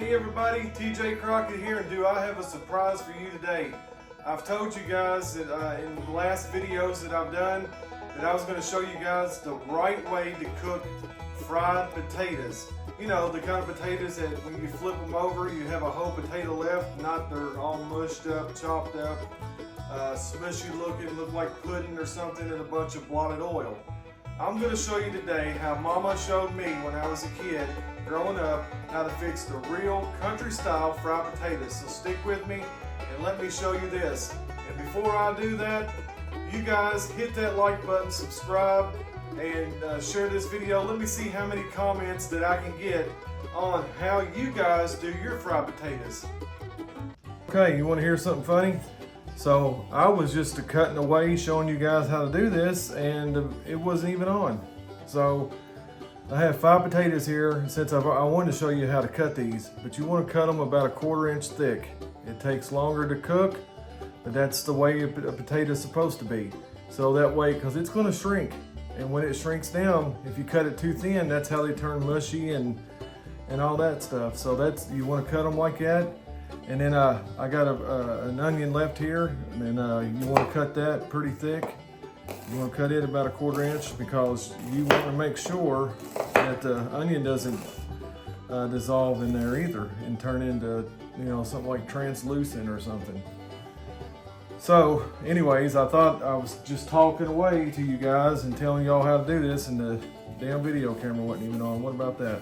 Hey everybody, TJ Crockett here, and do I have a surprise for you today. I've told you guys that in the last videos that I've done that I was going to show you guys the right way to cook fried potatoes. You know, the kind of potatoes that when you flip them over you have a whole potato left, not they're all mushed up, chopped up, smushy looking, look like pudding or something, and a bunch of blotted oil. I'm going to show you today how Mama showed me when I was a kid growing up how to fix the real country style fried potatoes. So stick with me and let me show you this. And before I do that, you guys hit that like button, subscribe, and share this video. Let me see how many comments that I can get on how you guys do your fried potatoes. Okay, you want to hear something funny? So I was just cutting away showing you guys how to do this, and it wasn't even on. So I have 5 potatoes here. Since I wanted to show you how to cut these, but you want to cut them about 1/4 inch thick. It takes longer to cook, but that's the way a potato is supposed to be. So that way, because it's going to shrink, and when it shrinks down, if you cut it too thin, that's how they turn mushy and all that stuff. So that's, you want to cut them like that. And then I got an onion left here, and you want to cut that pretty thick. You want to cut it about 1/4 inch because you want to make sure that the onion doesn't dissolve in there either and turn into, you know, something like translucent or something. So anyways, I thought I was just talking away to you guys and telling y'all how to do this, and the damn video camera wasn't even on. What about that?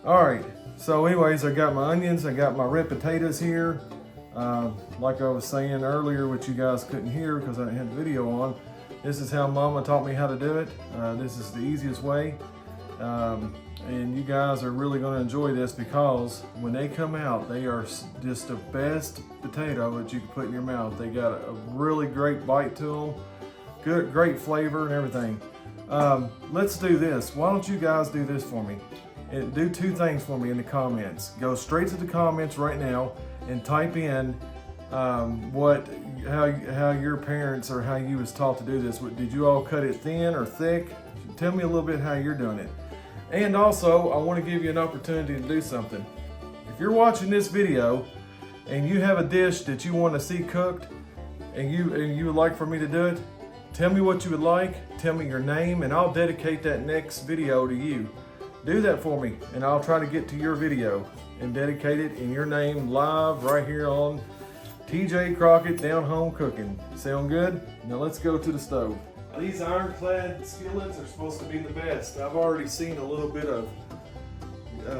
All right. So anyways, I got my onions, I got my red potatoes here. Like I was saying earlier, which you guys couldn't hear because I didn't have the video on, this is how Mama taught me how to do it. This is the easiest way. And you guys are really going to enjoy this because when they come out, they are just the best potato that you can put in your mouth. They got a really great bite to them, great flavor and everything. Let's do this. Why don't you guys do this for me? And do 2 things for me in the comments. Go straight to the comments right now and type in how your parents or how you was taught to do this. Did you all cut it thin or thick? Tell me a little bit how you're doing it. And also, I want to give you an opportunity to do something. If you're watching this video and you have a dish that you want to see cooked and you would like for me to do it, tell me what you would like, tell me your name, and I'll dedicate that next video to you. Do that for me, and I'll try to get to your video and dedicate it in your name live right here on TJ Crockett Down Home Cooking. Sound good? Now let's go to the stove. These ironclad skillets are supposed to be the best. I've already seen a little bit of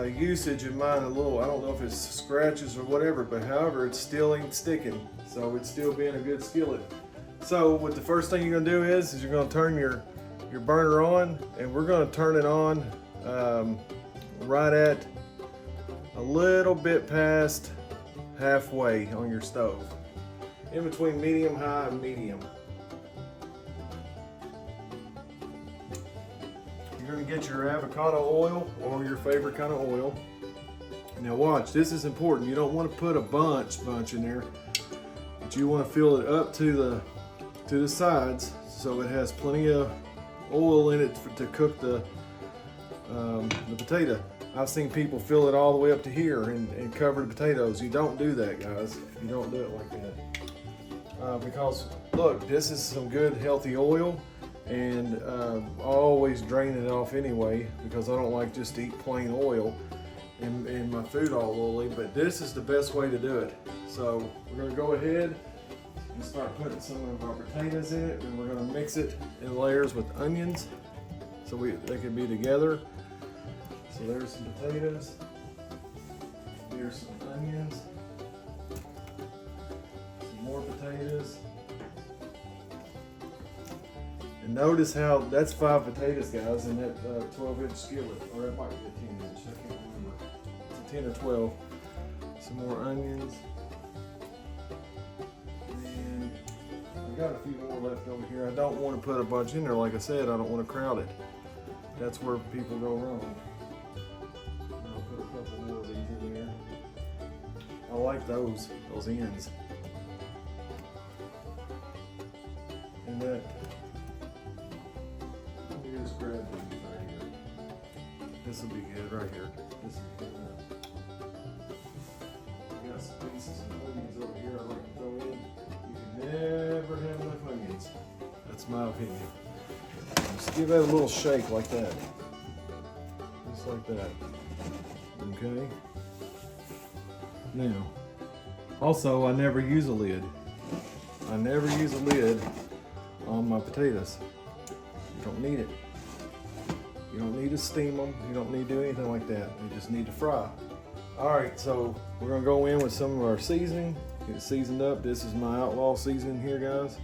usage in mine, I don't know if it's scratches or whatever, but however, it still ain't sticking. So it's still being a good skillet. So what the first thing you're gonna do is you're gonna turn your burner on, and we're gonna turn it on right at a little bit past halfway on your stove, in between medium high and medium. You're going to get your avocado oil or your favorite kind of oil. Now watch, this is important. You don't want to put a bunch in there, but you want to fill it up to the sides so it has plenty of oil in it to cook the potato. I've seen people fill it all the way up to here and cover the potatoes. You don't do that, guys. You don't do it like that. Because look, this is some good healthy oil, and I always drain it off anyway because I don't like just to eat plain oil and my food all oily, but this is the best way to do it. So we're gonna go ahead and start putting some of our potatoes in it, and we're gonna mix it in layers with onions so they can be together. So there's some potatoes, here's some onions, some more potatoes. And notice how that's 5 potatoes, guys, in that 12-inch skillet, or it might be a 10-inch, I can't remember. It's a 10 or 12. Some more onions. And I've got a few more left over here. I don't want to put a bunch in there, like I said, I don't want to crowd it. That's where people go wrong. I'll put a couple more of these in there. I like those ends. And that, let me just grab these right here. This will be good right here. This is good enough. That's my opinion. Just give that a little shake like that. Just like that. Okay. Now, also, I never use a lid. I never use a lid on my potatoes. You don't need it. You don't need to steam them. You don't need to do anything like that. You just need to fry. All right, so we're gonna go in with some of our seasoning. Get it seasoned up. This is my outlaw seasoning here, guys.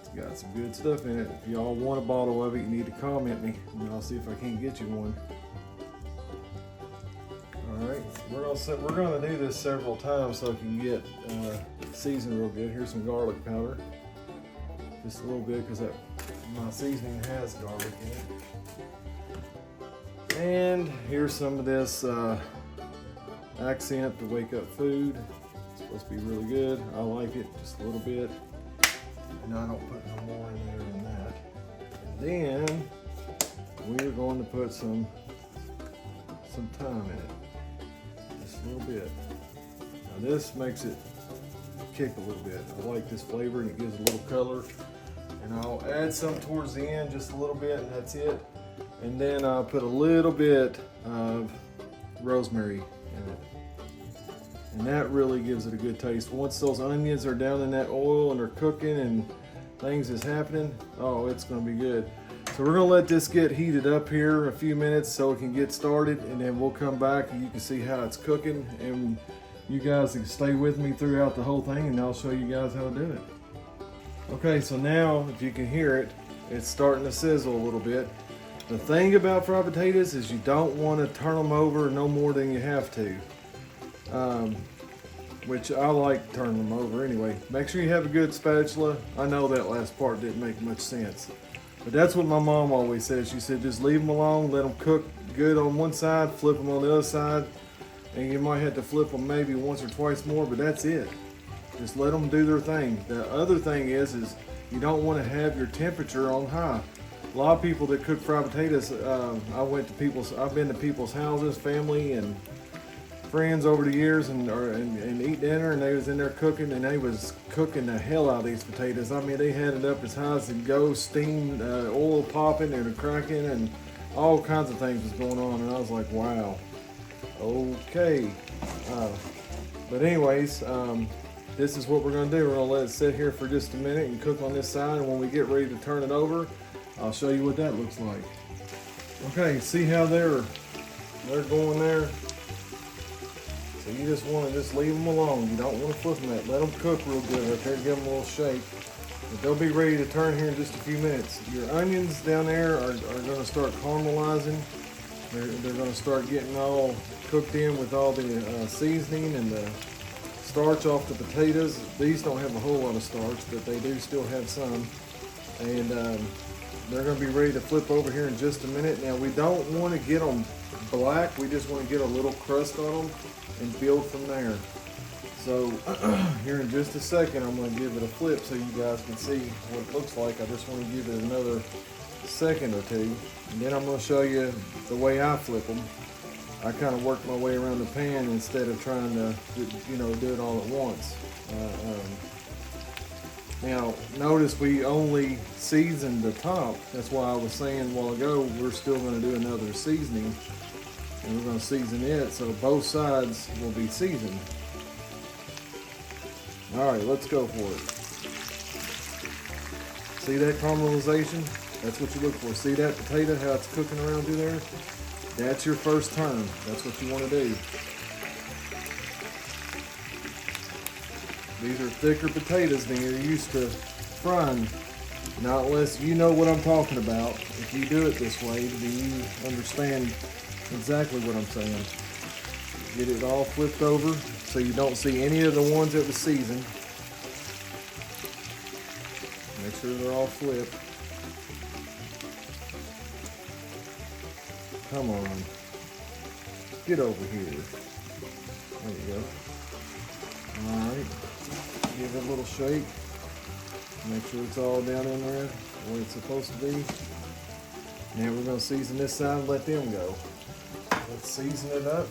It's got some good stuff in it. If y'all want a bottle of it, you need to comment me, and I'll see if I can't get you one. All right, we're gonna do this several times so I can get seasoned real good. Here's some garlic powder, just a little bit because my seasoning has garlic in it. And here's some of this accent to wake up food. It's supposed to be really good. I like it just a little bit. And I don't put no more in there than that. And then we're going to put some thyme in it. Just a little bit. Now this makes it kick a little bit. I like this flavor and it gives a little color. And I'll add some towards the end, just a little bit, and that's it. And then I'll put a little bit of rosemary in it. And that really gives it a good taste. Once those onions are down in that oil and they're cooking and things is happening, oh, it's gonna be good. So we're gonna let this get heated up here a few minutes so it can get started, and then we'll come back and you can see how it's cooking, and you guys can stay with me throughout the whole thing and I'll show you guys how to do it. Okay, so now if you can hear it, it's starting to sizzle a little bit. The thing about fried potatoes is you don't want to turn them over no more than you have to. Which I like turning them over anyway. Make sure you have a good spatula. I know that last part didn't make much sense. But that's what my mom always said. She said just leave them alone, let them cook good on one side, flip them on the other side. And you might have to flip them maybe once or twice more, but that's it. Just let them do their thing. The other thing is you don't want to have your temperature on high. A lot of people that cook fried potatoes, I've been to people's houses, family and friends over the years and eat dinner, and they was in there cooking, and they was cooking the hell out of these potatoes. I mean, they had it up as high as it goes, steam, oil popping and cracking, and all kinds of things was going on, and I was like, wow, okay. But anyways, this is what we're gonna do. We're gonna let it sit here for just a minute and cook on this side, and when we get ready to turn it over, I'll show you what that looks like. Okay, see how they're going there? So you just want to just leave them alone. You don't want to flip them that. Let them cook real good right there. Give them a little shake. But they'll be ready to turn here in just a few minutes. Your onions down there are going to start caramelizing. They're going to start getting all cooked in with all the seasoning and the starch off the potatoes. These don't have a whole lot of starch, but they do still have some. And they're going to be ready to flip over here in just a minute. Now we don't want to get them black. We just want to get a little crust on them and build from there. So here in just a second, I'm going to give it a flip so you guys can see what it looks like. I just want to give it another second or two, and then I'm going to show you the way I flip them. I kind of work my way around the pan instead of trying to, do it all at once. Now, notice we only seasoned the top. That's why I was saying a while ago we're still going to do another seasoning. And we're going to season it so both sides will be seasoned. Alright, let's go for it. See that caramelization? That's what you look for. See that potato, how it's cooking around through there? That's your first turn. That's what you want to do. These are thicker potatoes than you're used to frying. Not unless you know what I'm talking about. If you do it this way, then you understand exactly what I'm saying. Get it all flipped over so you don't see any of the ones that was seasoned. Make sure they're all flipped. Come on. Get over here. There you go. Alright. Give it a little shake. Make sure it's all down in there where it's supposed to be. Now we're going to season this side and let them go. Let's season it up.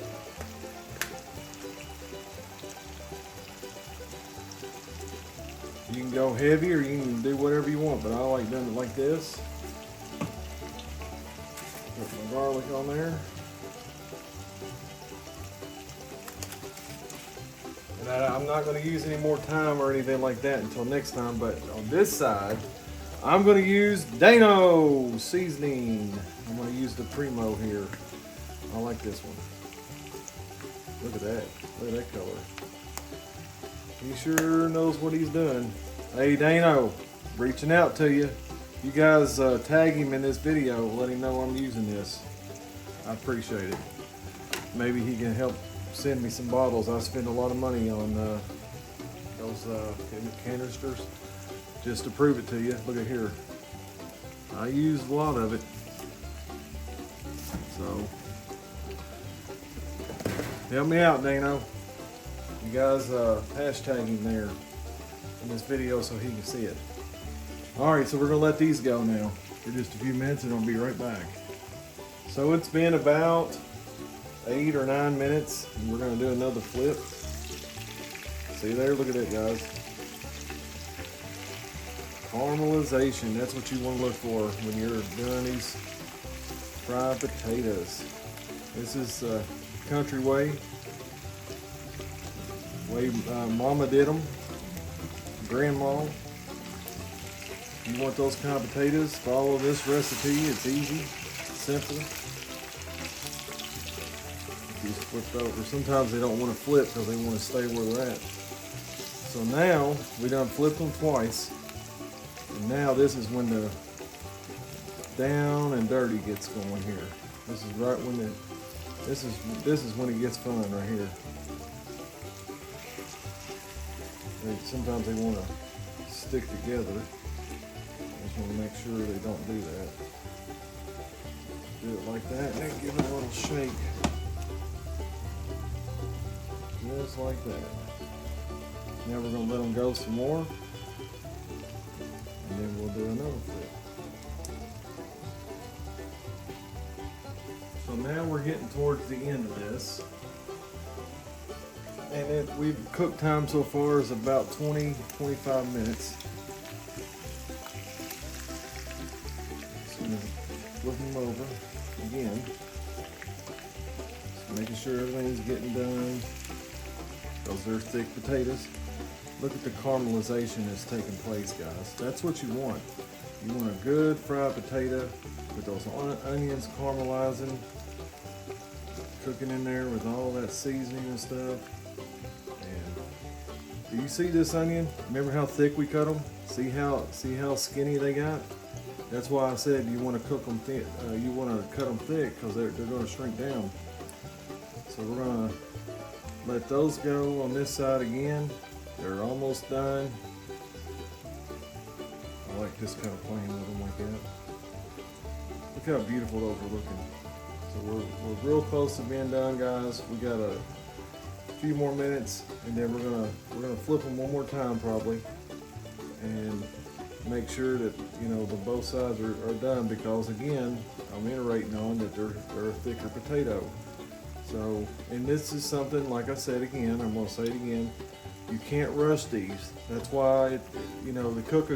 You can go heavy or you can do whatever you want, but I like doing it like this. Put my garlic on there. And I'm not going to use any more time or anything like that until next time, but on this side, I'm going to use Dano seasoning. I'm going to use the Primo here. I like this one. Look at that. Look at that color. He sure knows what he's doing. Hey Dano, reaching out to you. You guys tag him in this video. Let him know I'm using this. I appreciate it. Maybe he can help send me some bottles. I spend a lot of money on those canisters just to prove it to you. Look at here. I use a lot of it. So help me out, Dano. You guys hashtag him there in this video so he can see it. Alright, so we're going to let these go now for just a few minutes and I'll be right back. So it's been about 8 or 9 minutes and we're going to do another flip. See there? Look at it, guys. Caramelization, that's what you want to look for when you're doing these fried potatoes. This is country way Mama did them, Grandma. If you want those kind of potatoes, follow this recipe. It's easy, simple. These flipped over. Sometimes they don't want to flip because they want to stay where they're at. So now we done flipped them twice, and now this is when the down and dirty gets going here. This is right when this is when it gets fun right here. Sometimes they want to stick together. I just want to make sure they don't do that. Do it like that and then give it a little shake. Just like that. Now we're going to let them go some more. And then we'll do another flip. So now we're getting towards the end of this. And we've cooked time so far is about 20-25 minutes. Just gonna flip them over again. Just making sure everything's getting done. Those are thick potatoes. Look at the caramelization that's taking place, guys. That's what you want. You want a good fried potato with those onions caramelizing, cooking in there with all that seasoning and stuff. Do you see this onion? Remember how thick we cut them? See how skinny they got? That's why I said you want to cook them thick. You want to cut them thick because they're going to shrink down. So we're going to let those go on this side again. They're almost done. I like just kind of playing with them like that. Look how beautiful those are looking. So we're real close to being done, guys. We got a few more minutes and then we're gonna flip them one more time probably and make sure that the both sides are done, because again I'm iterating on that they're a thicker potato. So, and this is something, like I said again, I'm gonna say it again, you can't rush these. That's why to cook a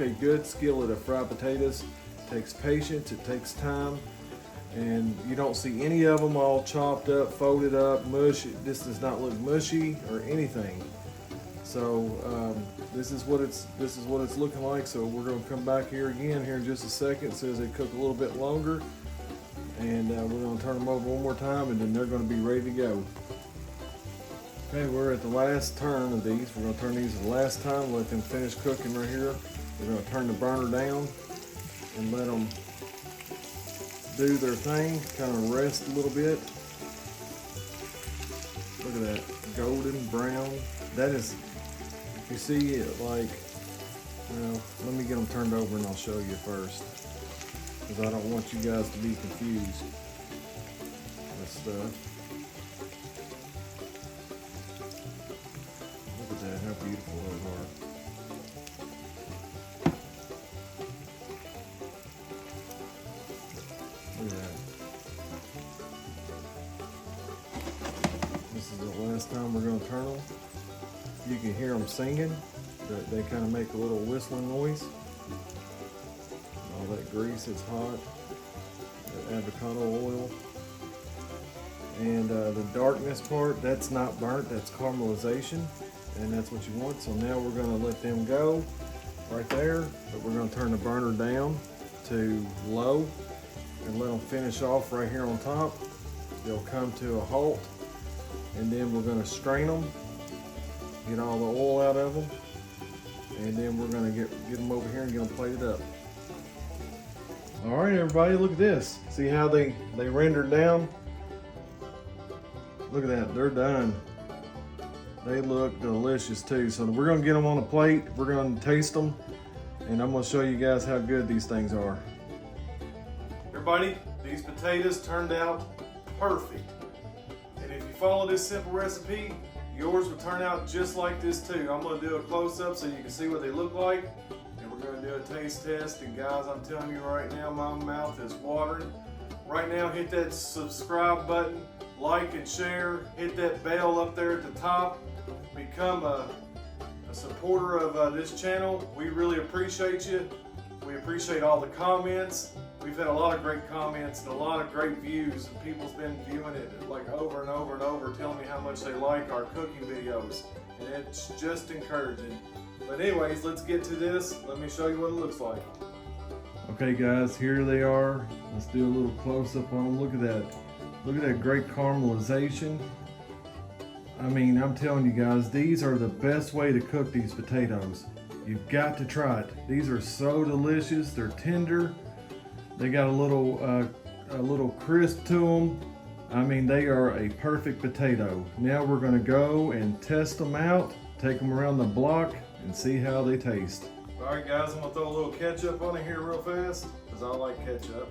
good skillet of fried potatoes takes patience, it takes time. And you don't see any of them all chopped up, folded up, mush. This does not look mushy or anything. So this is what it's looking like. So we're going to come back here again here in just a second. It says they cook a little bit longer, and we're going to turn them over one more time, and then they're going to be ready to go. Okay, we're at the last turn of these. We're going to turn these the last time. Let them finish cooking right here. We're going to turn the burner down and let them do their thing, kind of rest a little bit. Look at that, golden brown. That is, you see it like, well, let me get them turned over and I'll show you first, because I don't want you guys to be confused with stuff. Look at that, how beautiful those are. Look at that. This is the last time we're going to turn them. You can hear them singing. They kind of make a little whistling noise. All that grease is hot. That avocado oil. And the darkness part, that's not burnt, that's caramelization. And that's what you want. So now we're going to let them go right there. But we're going to turn the burner down to low and let them finish off right here on top. They'll come to a halt. And then we're going to strain them, get all the oil out of them. And then we're going to get them over here and get them plated up. All right, everybody, look at this. See how they rendered down? Look at that, they're done. They look delicious too. So we're gonna get them on a plate. We're gonna taste them, and I'm gonna show you guys how good these things are. Everybody, these potatoes turned out perfect. And if you follow this simple recipe, yours will turn out just like this too. I'm gonna do a close-up so you can see what they look like. And we're gonna do a taste test. And guys, I'm telling you right now, my mouth is watering. Right now, hit that subscribe button, like and share, hit that bell up there at the top. Become a supporter of this channel. We really appreciate you. We appreciate all the comments. We've had a lot of great comments and a lot of great views, and people's been viewing it like over and over and over, telling me how much they like our cooking videos, and it's just encouraging. But anyways, let's get to this. Let me show you what it looks like. Okay guys, here they are. Let's do a little close-up on them. Look at that. Look at that great caramelization. I mean, I'm telling you guys, these are the best way to cook these potatoes. You've got to try it. These are so delicious. They're tender. They got a little crisp to them. I mean, they are a perfect potato. Now we're gonna go and test them out, take them around the block, and see how they taste. All right, guys, I'm gonna throw a little ketchup on it here real fast, because I like ketchup.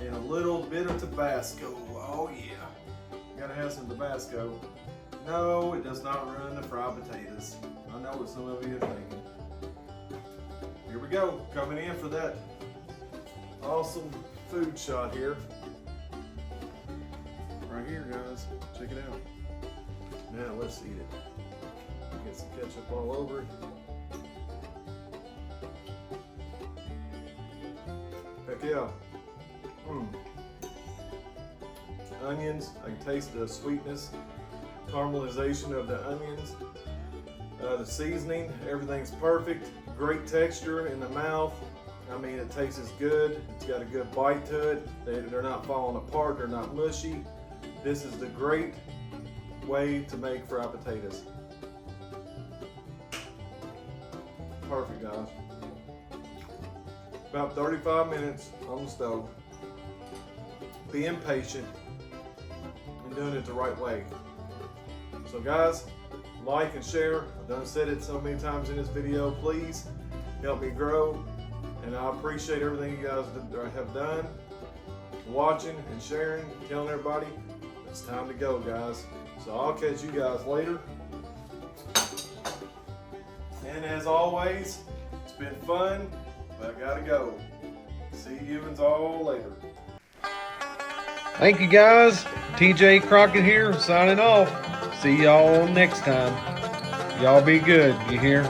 And a little bit of Tabasco. Oh yeah, gotta have some Tabasco. No, it does not ruin the fried potatoes. I know what some of you are thinking. Here we go, coming in for that awesome food shot here. Right here, guys, check it out. Now let's eat it. Get some ketchup all over it. Heck yeah. Onions, I can taste the sweetness, caramelization of the onions. The seasoning, everything's perfect. Great texture in the mouth. I mean, it tastes good. It's got a good bite to it. They're not falling apart. They're not mushy. This is the great way to make fried potatoes. Perfect, guys. About 35 minutes on the stove. Being patient and doing it the right way. So guys, like and share. I've done said it so many times in this video. Please help me grow. And I appreciate everything you guys have done. Watching and sharing, telling everybody. It's time to go, guys. So I'll catch you guys later. And as always, it's been fun, but I gotta go. See you all later. Thank you guys. TJ Crockett here, signing off. See y'all next time. Y'all be good, you hear?